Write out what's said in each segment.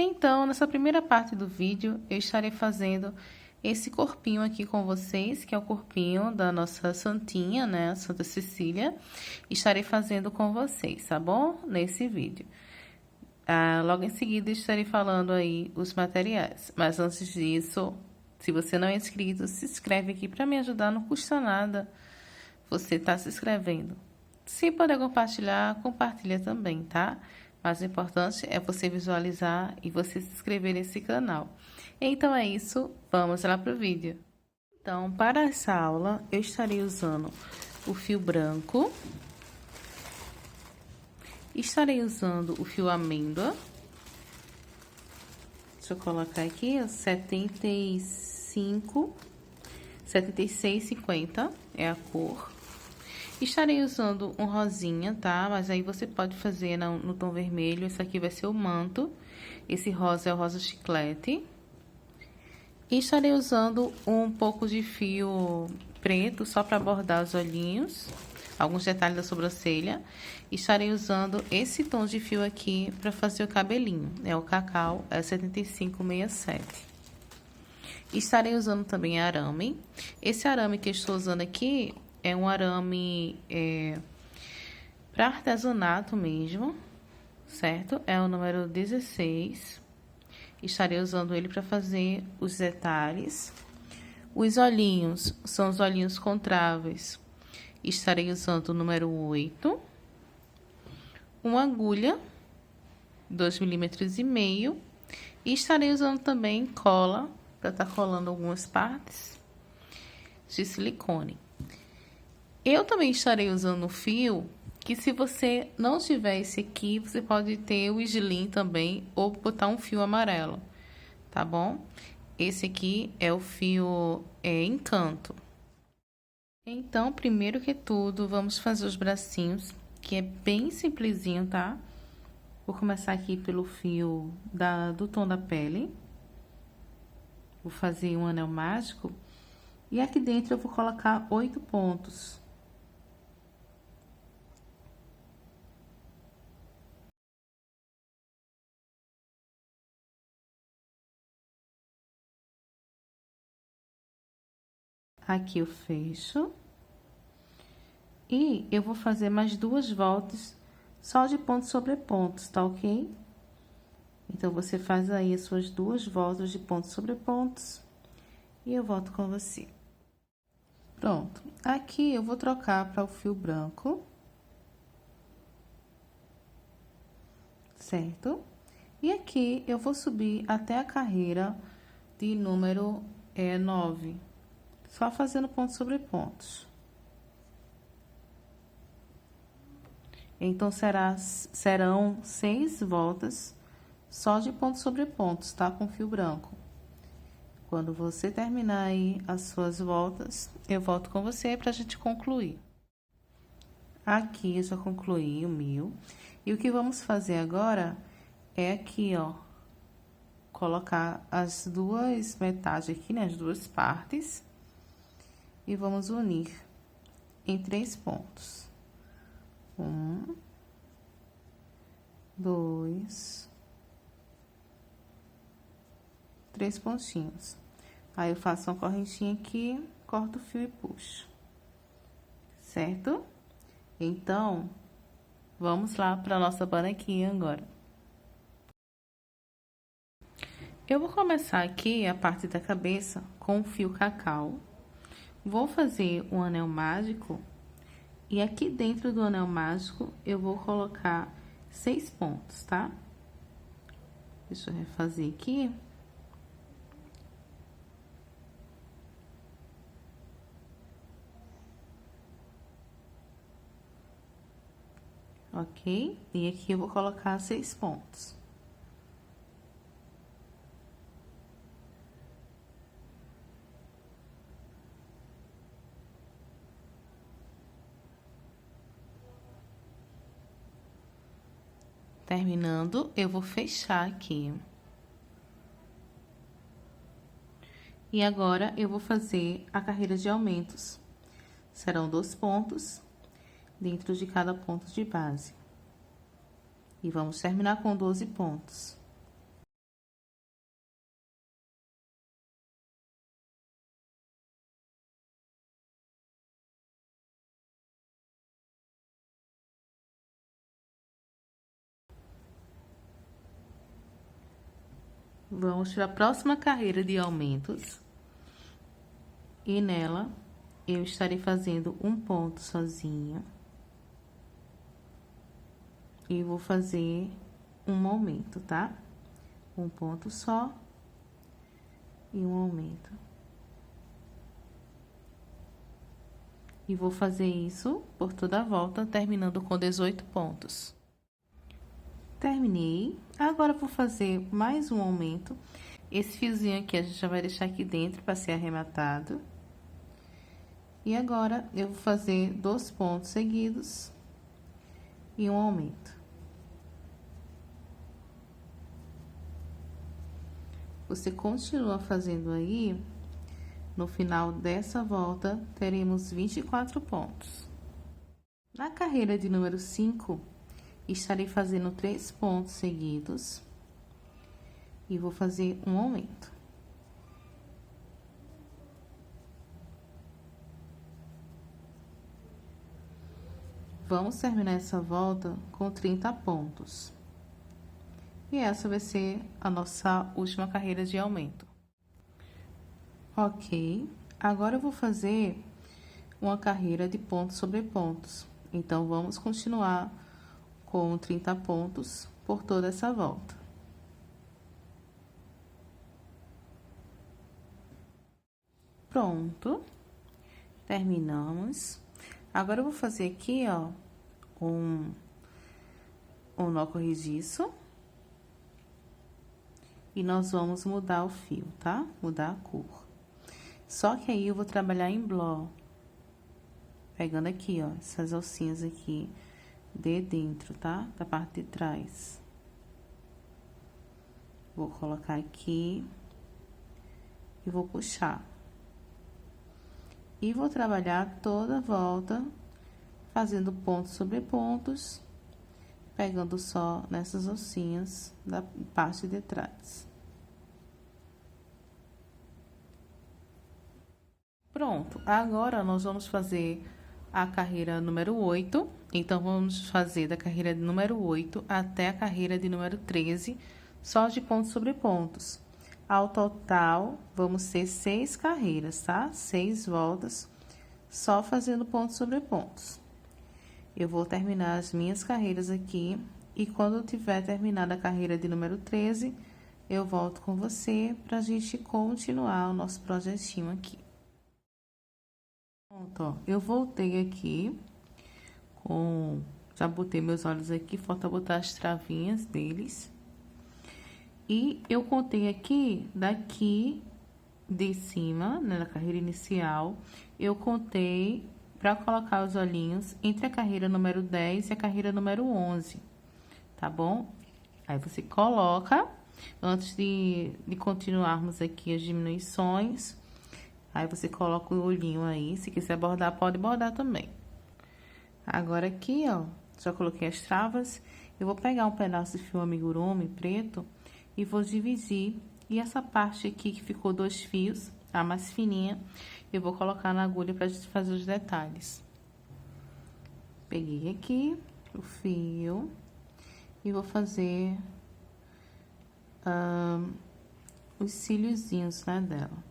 Então, nessa primeira parte do vídeo, eu estarei fazendo esse corpinho aqui com vocês, que é o corpinho da nossa santinha, né, Santa Cecília. Estarei fazendo com vocês, tá bom? Nesse vídeo. Logo em seguida, estarei falando aí os materiais. Mas antes disso, se você não é inscrito, se inscreve aqui para me ajudar, não custa nada você tá se inscrevendo. Se puder compartilhar, compartilha também, tá? Mas o importante é você visualizar e você se inscrever nesse canal. Então é isso, vamos lá pro vídeo. Então, para essa aula, eu estarei usando o fio branco. Estarei usando o fio amêndoa. Deixa eu colocar aqui, ó, 76,50 é a cor. Estarei usando um rosinha, tá? Mas aí você pode fazer no tom vermelho. Esse aqui vai ser o manto. Esse rosa é o rosa chiclete. E estarei usando um pouco de fio preto, só para bordar os olhinhos. Alguns detalhes da sobrancelha. Estarei usando esse tom de fio aqui para fazer o cabelinho. É o Cacau, é 7567. Estarei usando também arame. Esse arame que eu estou usando aqui é um arame para artesanato mesmo, certo? É o número 16. Estarei usando ele para fazer os detalhes. Os olhinhos são os olhinhos contráveis. Estarei usando o número 8. Uma agulha, 2,5 milímetros. E estarei usando também cola, para estar colando algumas partes de silicone. Eu também estarei usando o fio, que se você não tiver esse aqui, você pode ter o slim também, ou botar um fio amarelo, tá bom? Esse aqui é o fio Encanto. Então, primeiro que tudo, vamos fazer os bracinhos, que é bem simplesinho, tá? Vou começar aqui pelo fio do tom da pele. Vou fazer um anel mágico. E aqui dentro eu vou colocar 8 pontos. Aqui eu fecho. E eu vou fazer mais 2 voltas só de pontos sobre pontos, tá ok? Então, você faz aí as suas 2 voltas de pontos sobre pontos. E eu volto com você. Pronto. Aqui eu vou trocar para o fio branco. Certo? E aqui eu vou subir até a carreira de número 9. Só fazendo pontos sobre pontos. Então, serão 6 voltas só de pontos sobre pontos, tá? Com fio branco. Quando você terminar aí as suas voltas, eu volto com você pra gente concluir. Aqui eu já concluí o meu. E o que vamos fazer agora é aqui, ó, colocar as duas metades aqui, né? As duas partes. E vamos unir em 3 pontos. 1, 2, 3 pontinhos. Aí eu faço uma correntinha aqui, corto o fio e puxo. Certo? Então, vamos lá para nossa bonequinha agora. Eu vou começar aqui a parte da cabeça com o fio cacau. Vou fazer um anel mágico. E aqui dentro do anel mágico, eu vou colocar 6 pontos, tá? Deixa eu refazer aqui. Ok? E aqui eu vou colocar 6 pontos. Terminando, eu vou fechar aqui. E agora, eu vou fazer a carreira de aumentos. Serão 2 pontos dentro de cada ponto de base. E vamos terminar com 12 pontos. Vamos para a próxima carreira de aumentos. E nela, eu estarei fazendo um ponto sozinho. E vou fazer um aumento, tá? Um ponto só e um aumento. E vou fazer isso por toda a volta, terminando com 18 pontos. Terminei. Agora, vou fazer mais um aumento. Esse fiozinho aqui, a gente já vai deixar aqui dentro para ser arrematado. E agora, eu vou fazer 2 pontos seguidos e um aumento. Você continua fazendo aí. No final dessa volta, teremos 24 pontos. Na carreira de número 5, estarei fazendo 3 pontos seguidos e vou fazer um aumento. Vamos terminar essa volta com 30 pontos. E essa vai ser a nossa última carreira de aumento. Ok, agora eu vou fazer uma carreira de pontos sobre pontos. Então, vamos continuar com 30 pontos por toda essa volta. Pronto, terminamos. Agora, eu vou fazer aqui, ó, um nó corrediço. E nós vamos mudar o fio, tá? Mudar a cor. Só que aí, eu vou trabalhar em bló. Pegando aqui, ó, essas alcinhas aqui de dentro, tá? Da parte de trás. Vou colocar aqui e vou puxar. E vou trabalhar toda a volta, fazendo pontos sobre pontos, pegando só nessas alcinhas da parte de trás. Pronto, agora nós vamos fazer a carreira número 8. Então, vamos fazer da carreira de número 8 até a carreira de número 13, só de pontos sobre pontos. Ao total, vamos ter 6 carreiras, tá? 6 voltas, só fazendo pontos sobre pontos. Eu vou terminar as minhas carreiras aqui, e quando eu tiver terminado a carreira de número 13, eu volto com você pra gente continuar o nosso projetinho aqui. Pronto, ó, eu voltei aqui já botei meus olhos aqui, falta botar as travinhas deles. E eu contei aqui, daqui de cima, né, na carreira inicial, eu contei para colocar os olhinhos entre a carreira número 10 e a carreira número 11, tá bom? Aí, você coloca, antes de continuarmos aqui as diminuições, aí você coloca o olhinho aí, se quiser bordar, pode bordar também. Agora aqui, ó, já coloquei as travas, eu vou pegar um pedaço de fio amigurumi preto e vou dividir. E essa parte aqui que ficou 2 fios, a mais fininha, eu vou colocar na agulha pra gente fazer os detalhes. Peguei aqui o fio e vou fazer os cíliozinhos, né, dela.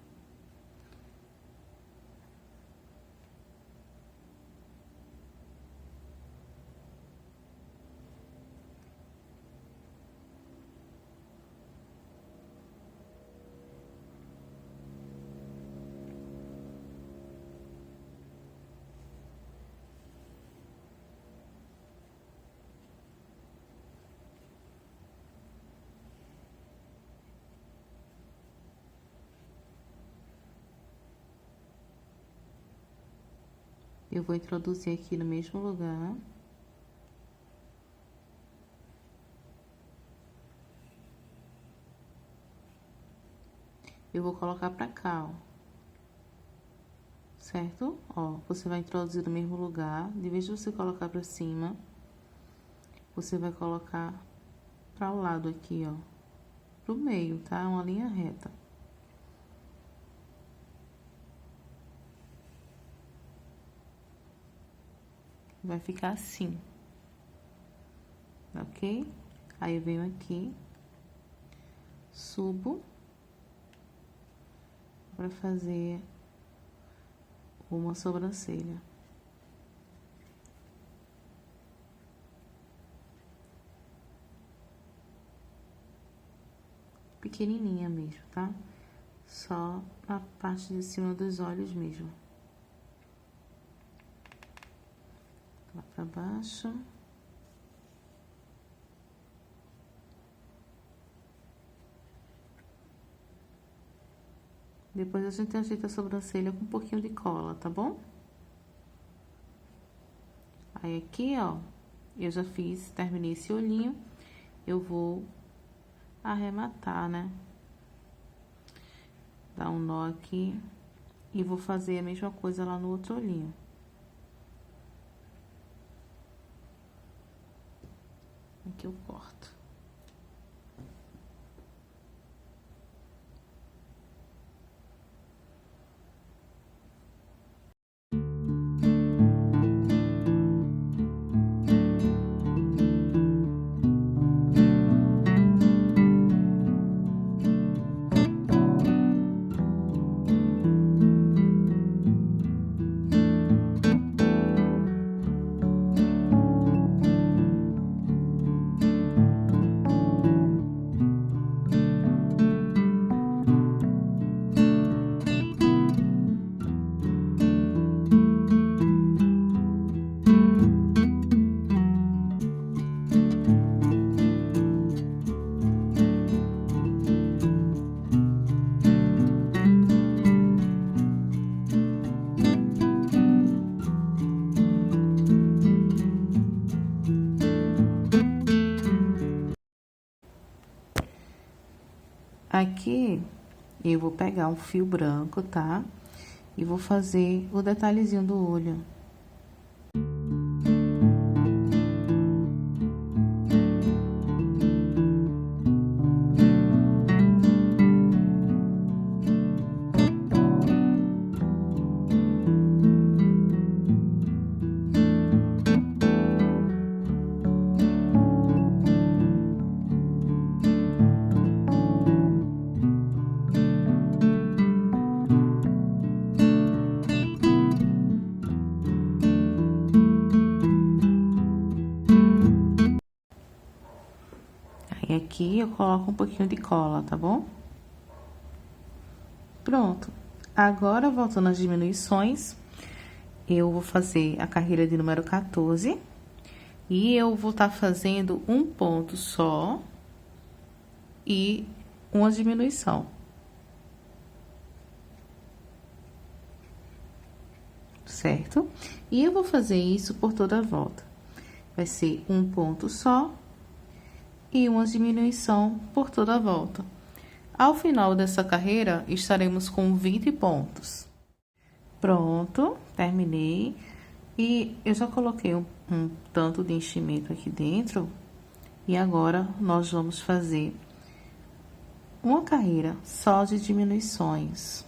Eu vou introduzir aqui no mesmo lugar. Eu vou colocar pra cá, ó. Certo? Ó, você vai introduzir no mesmo lugar. De vez de você colocar pra cima, você vai colocar pra o lado aqui, ó. Pro meio, tá? Uma linha reta. Vai ficar assim. Ok? Aí, eu venho aqui, subo para fazer uma sobrancelha. Pequenininha mesmo, tá? Só na parte de cima dos olhos mesmo. Lá pra baixo. Depois a gente ajeita a sobrancelha com um pouquinho de cola, tá bom? Aí aqui, ó, eu já fiz, terminei esse olhinho. Eu vou arrematar, né? Dar um nó aqui e vou fazer a mesma coisa lá no outro olhinho. Aqui eu corto. Aqui, eu vou pegar um fio branco, tá? E vou fazer o detalhezinho do olho. E aqui eu coloco um pouquinho de cola, tá bom? Pronto. Agora, voltando às diminuições, eu vou fazer a carreira de número 14. E eu vou estar fazendo um ponto só e uma diminuição. Certo? E eu vou fazer isso por toda a volta. Vai ser um ponto só e uma diminuição por toda a volta. Ao final dessa carreira, estaremos com 20 pontos. Pronto, terminei. E eu já coloquei um tanto de enchimento aqui dentro. E agora, nós vamos fazer uma carreira só de diminuições.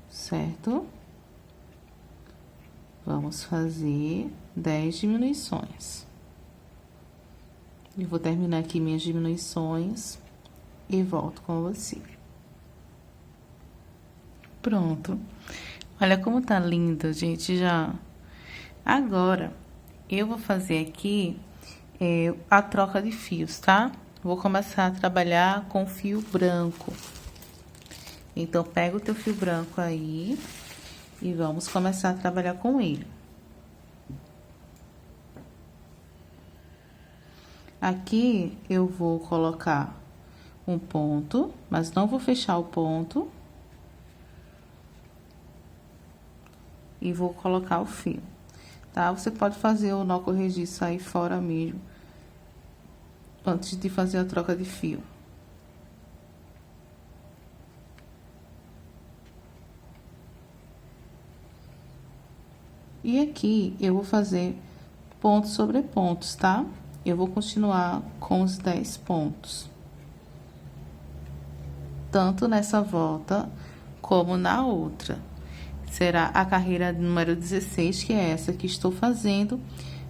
Certo? Vamos fazer 10 diminuições. Eu vou terminar aqui minhas diminuições e volto com você. Pronto. Olha como tá lindo, gente, já. Agora, eu vou fazer aqui a troca de fios, tá? Vou começar a trabalhar com fio branco. Então, pega o teu fio branco aí e vamos começar a trabalhar com ele. Aqui, eu vou colocar um ponto, mas não vou fechar o ponto. E vou colocar o fio, tá? Você pode fazer o nó corrediço aí fora mesmo, antes de fazer a troca de fio. E aqui, eu vou fazer pontos sobre pontos, tá? Eu vou continuar com os 10 pontos. Tanto nessa volta, como na outra. Será a carreira número 16, que é essa que estou fazendo,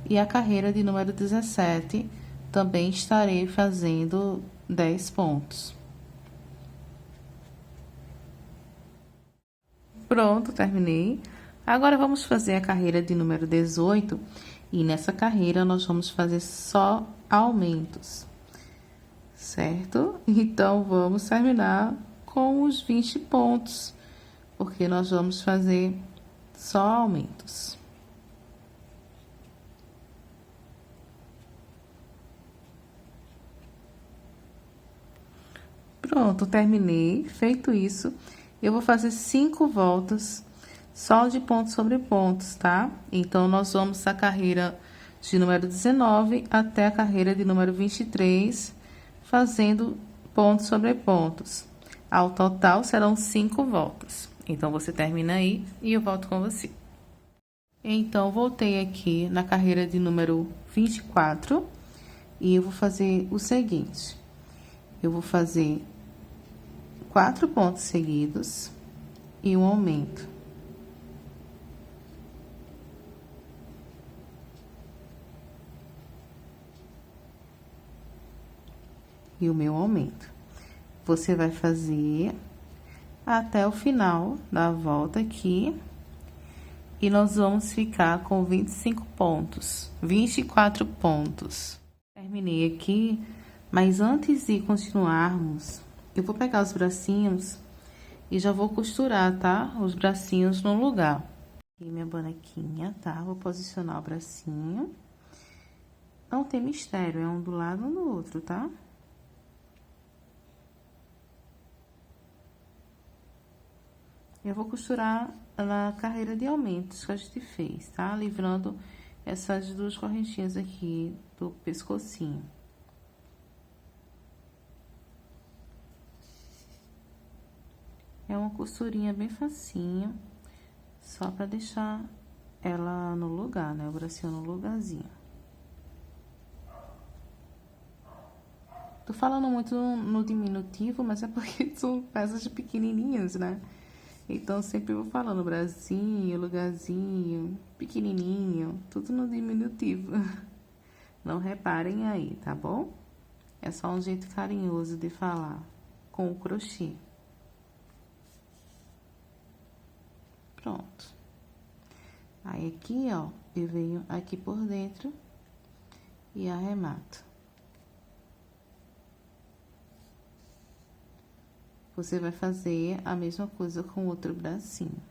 e a carreira de número 17, também estarei fazendo 10 pontos. Pronto, terminei. Agora, vamos fazer a carreira de número 18. E nessa carreira, nós vamos fazer só aumentos, certo? Então, vamos terminar com os 20 pontos, porque nós vamos fazer só aumentos. Pronto, terminei. Feito isso, eu vou fazer 5 voltas só de pontos sobre pontos, tá? Então, nós vamos da carreira de número 19 até a carreira de número 23, fazendo pontos sobre pontos. Ao total, serão 5 voltas. Então, você termina aí e eu volto com você. Então, voltei aqui na carreira de número 24 e eu vou fazer o seguinte. Eu vou fazer 4 pontos seguidos e um aumento. E o meu aumento. Você vai fazer até o final da volta aqui. E nós vamos ficar com 25 pontos, 24 pontos. Terminei aqui, mas antes de continuarmos, eu vou pegar os bracinhos e já vou costurar, tá? Os bracinhos no lugar. Aqui minha bonequinha, tá? Vou posicionar o bracinho. Não tem mistério, é um do lado e um do outro, tá? Eu vou costurar na carreira de aumentos que a gente fez, tá? Livrando essas duas correntinhas aqui do pescocinho. É uma costurinha bem facinho, só pra deixar ela no lugar, né? O bracinho no lugarzinho. Tô falando muito no diminutivo, mas é porque são peças pequenininhas, né? Então, sempre vou falando bracinho, lugarzinho, pequenininho, tudo no diminutivo. Não reparem aí, tá bom? É só um jeito carinhoso de falar com o crochê. Pronto. Aí, aqui, ó, eu venho aqui por dentro e arremato. Você vai fazer a mesma coisa com o outro bracinho.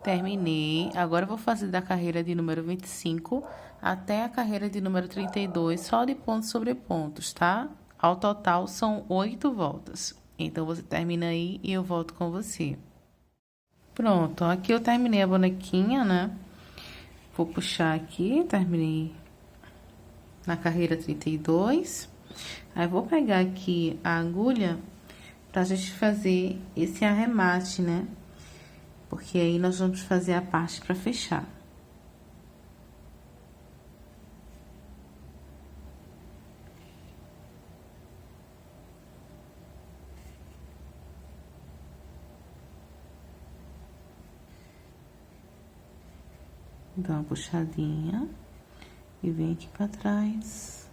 Terminei. Agora, eu vou fazer da carreira de número 25 até a carreira de número 32, só de pontos sobre pontos, tá? Ao total, são 8 voltas. Então, você termina aí e eu volto com você. Pronto, aqui eu terminei a bonequinha, né? Vou puxar aqui, terminei na carreira 32. Aí, vou pegar aqui a agulha pra gente fazer esse arremate, né? Porque aí, nós vamos fazer a parte pra fechar. Dá uma puxadinha e vem aqui pra trás.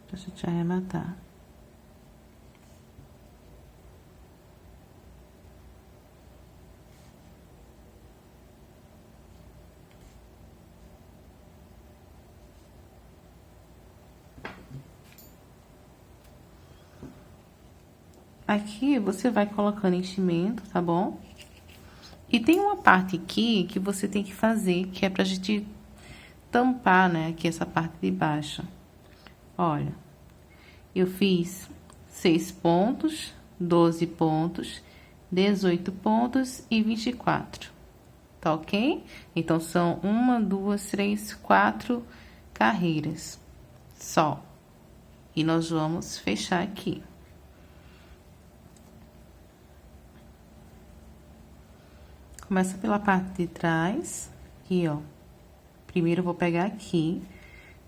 Pra gente arrematar. Aqui, você vai colocando enchimento, tá bom? E tem uma parte aqui que você tem que fazer, que é pra gente tampar, né? Aqui, essa parte de baixo. Olha, eu fiz 6 pontos, 12 pontos, 18 pontos e 24. Tá ok? Então, são 1, 2, 3, 4 carreiras só. E nós vamos fechar aqui. Começa pela parte de trás, aqui, ó. Primeiro, eu vou pegar aqui,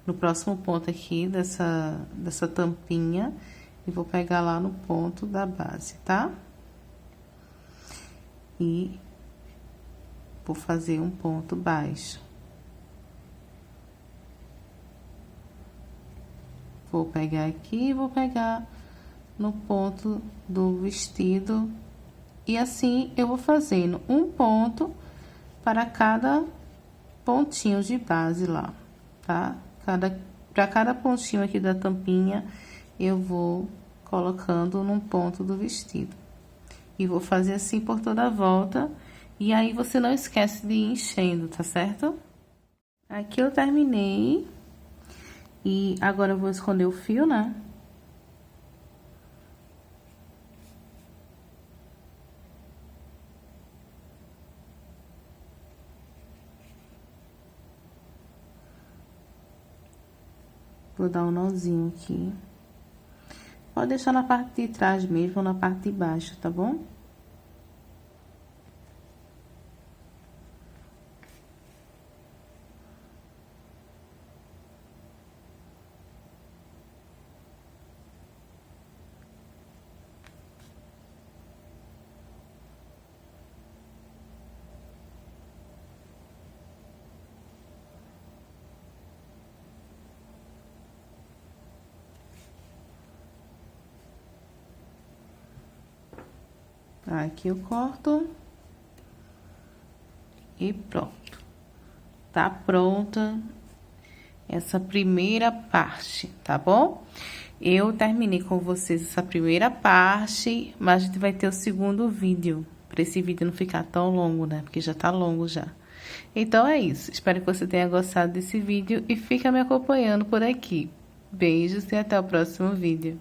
no próximo ponto aqui dessa tampinha, e vou pegar lá no ponto da base, tá? E vou fazer um ponto baixo. Vou pegar aqui e vou pegar no ponto do vestido. E assim, eu vou fazendo um ponto para cada pontinho de base lá, tá? Para cada pontinho aqui da tampinha, eu vou colocando num ponto do vestido. E vou fazer assim por toda a volta. E aí, você não esquece de ir enchendo, tá certo? Aqui eu terminei. E agora eu vou esconder o fio, né? Vou dar um nozinho aqui. Pode deixar na parte de trás mesmo ou na parte de baixo, tá bom? Aqui eu corto. E pronto. Tá pronta essa primeira parte, tá bom? Eu terminei com vocês essa primeira parte, mas a gente vai ter o segundo vídeo, para esse vídeo não ficar tão longo, né? Porque já tá longo já. Então, é isso. Espero que você tenha gostado desse vídeo e fica me acompanhando por aqui. Beijos e até o próximo vídeo.